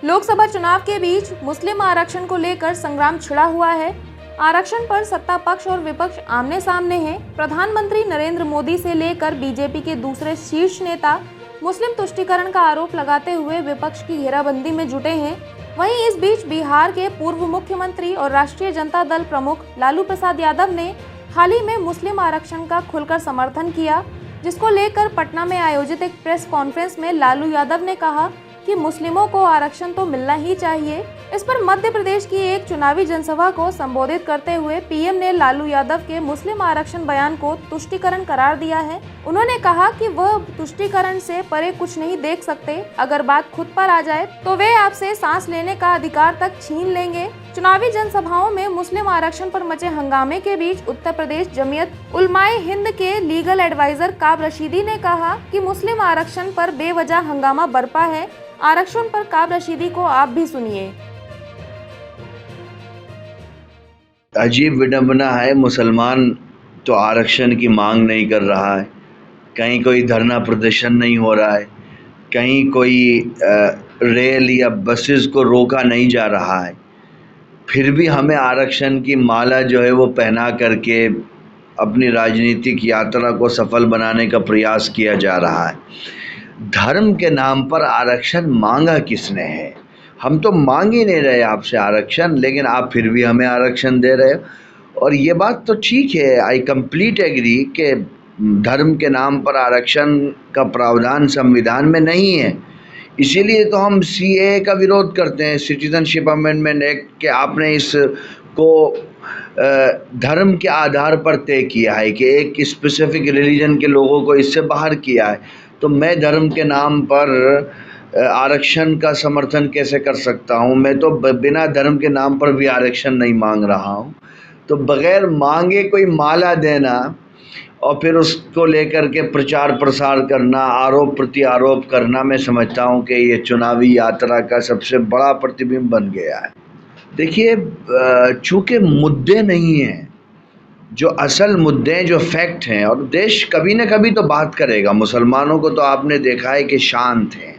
लोकसभा चुनाव के बीच मुस्लिम आरक्षण को लेकर संग्राम छिड़ा हुआ है। आरक्षण पर सत्ता पक्ष और विपक्ष आमने सामने हैं। प्रधानमंत्री नरेंद्र मोदी से लेकर बीजेपी के दूसरे शीर्ष नेता मुस्लिम तुष्टीकरण का आरोप लगाते हुए विपक्ष की घेराबंदी में जुटे हैं। वहीं इस बीच बिहार के पूर्व मुख्यमंत्री और राष्ट्रीय जनता दल प्रमुख लालू प्रसाद यादव ने हाल ही में मुस्लिम आरक्षण का खुलकर समर्थन किया, जिसको लेकर पटना में आयोजित एक प्रेस कॉन्फ्रेंस में लालू यादव ने कहा कि मुस्लिमों को आरक्षण तो मिलना ही चाहिए। इस पर मध्य प्रदेश की एक चुनावी जनसभा को संबोधित करते हुए पीएम ने लालू यादव के मुस्लिम आरक्षण बयान को तुष्टीकरण करार दिया है। उन्होंने कहा कि वह तुष्टीकरण से परे कुछ नहीं देख सकते। अगर बात खुद पर आ जाए तो वे आपसे सांस लेने का अधिकार तक छीन लेंगे। चुनावी जनसभाओं में मुस्लिम आरक्षण पर मचे हंगामे के बीच उत्तर प्रदेश जमीयत उलमाए हिंद के लीगल एडवाइजर काब रशीदी ने कहा कि मुस्लिम आरक्षण पर बेवजह हंगामा बरपा है। आरक्षण पर काब रशीदी को आप भी सुनिए। अजीब विडंबना है, मुसलमान तो आरक्षण की मांग नहीं कर रहा है, कहीं कोई धरना प्रदर्शन नहीं हो रहा है, कहीं कोई रेल या बसेस को रोका नहीं जा रहा है, फिर भी हमें आरक्षण की माला जो है वो पहना करके अपनी राजनीतिक यात्रा को सफल बनाने का प्रयास किया जा रहा है। धर्म के नाम पर आरक्षण मांगा किसने है? हम तो मांग ही नहीं रहे आपसे आरक्षण, लेकिन आप फिर भी हमें आरक्षण दे रहे हो। और ये बात तो ठीक है, आई कंप्लीट एग्री कि धर्म के नाम पर आरक्षण का प्रावधान संविधान में नहीं है। इसीलिए तो हम सीएए का विरोध करते हैं, सिटीजनशिप अमेंडमेंट एक्ट, कि आपने इसको धर्म के आधार पर तय किया है कि एक स्पेसिफिक रिलीजन के लोगों को इससे बाहर किया है। तो मैं धर्म के नाम पर आरक्षण का समर्थन कैसे कर सकता हूँ? मैं तो बिना धर्म के नाम पर भी आरक्षण नहीं मांग रहा हूँ। तो बगैर मांगे कोई माला देना और फिर उसको लेकर के प्रचार प्रसार करना, आरोप प्रत्यारोप करना, मैं समझता हूँ कि ये चुनावी यात्रा का सबसे बड़ा प्रतिबिंब बन गया है। देखिए, चूँकि मुद्दे नहीं हैं, जो असल मुद्दे हैं, जो फैक्ट हैं, और देश कभी न कभी तो बात करेगा। मुसलमानों को तो आपने देखा है कि शांत हैं,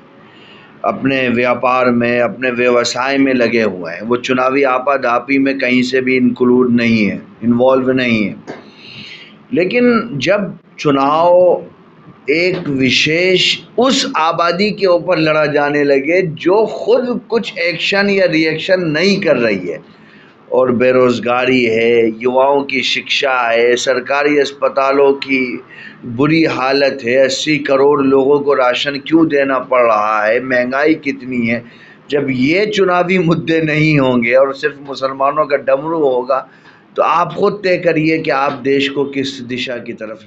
अपने व्यापार में, अपने व्यवसाय में लगे हुए हैं। वो चुनावी आपाधापी में कहीं से भी इंक्लूड नहीं है, इन्वॉल्व नहीं है। लेकिन जब चुनाव एक विशेष उस आबादी के ऊपर लड़ा जाने लगे जो खुद कुछ एक्शन या रिएक्शन नहीं कर रही है, और बेरोज़गारी है, युवाओं की शिक्षा है, सरकारी अस्पतालों की बुरी हालत है, 80 करोड़ लोगों को राशन क्यों देना पड़ रहा है, महंगाई कितनी है, जब ये चुनावी मुद्दे नहीं होंगे और सिर्फ मुसलमानों का डमरू होगा, तो आप खुद तय करिए कि आप देश को किस दिशा की तरफ